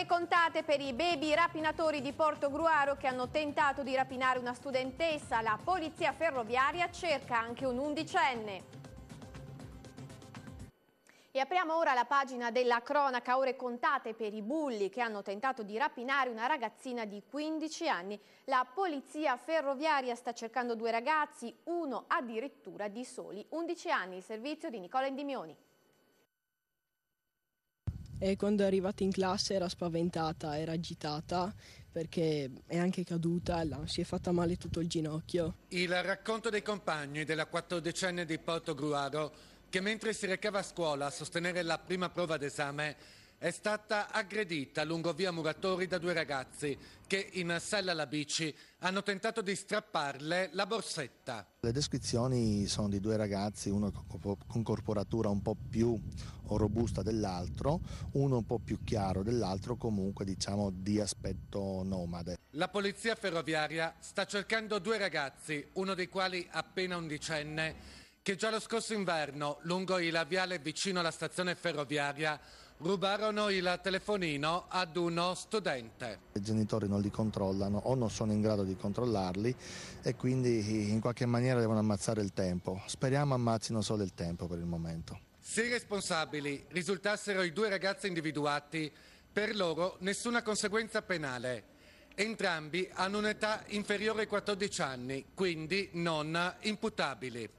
Ore contate per i baby rapinatori di Portogruaro che hanno tentato di rapinare una studentessa. La polizia ferroviaria cerca anche un undicenne. E apriamo ora la pagina della cronaca. Ore contate per i bulli che hanno tentato di rapinare una ragazzina di 15 anni. La polizia ferroviaria sta cercando 2 ragazzi, uno addirittura di soli 11 anni. Il servizio di Nicola Endimioni. E quando è arrivata in classe era spaventata, era agitata perché è anche caduta, si è fatta male tutto il ginocchio. Il racconto dei compagni della 14enne di Portogruaro che mentre si recava a scuola a sostenere la prima prova d'esame è stata aggredita lungo via Muratori da 2 ragazzi che in sella alla bici hanno tentato di strapparle la borsetta. Le descrizioni sono di 2 ragazzi, uno con corporatura un po' più robusta dell'altro, uno un po' più chiaro dell'altro, comunque diciamo di aspetto nomade. La polizia ferroviaria sta cercando 2 ragazzi, uno dei quali appena undicenne, che già lo scorso inverno, lungo il viale vicino alla stazione ferroviaria, rubarono il telefonino ad uno studente. I genitori non li controllano o non sono in grado di controllarli e quindi in qualche maniera devono ammazzare il tempo. Speriamo ammazzino solo il tempo per il momento. Se i responsabili risultassero i 2 ragazzi individuati, per loro nessuna conseguenza penale. Entrambi hanno un'età inferiore ai 14 anni, quindi non imputabili.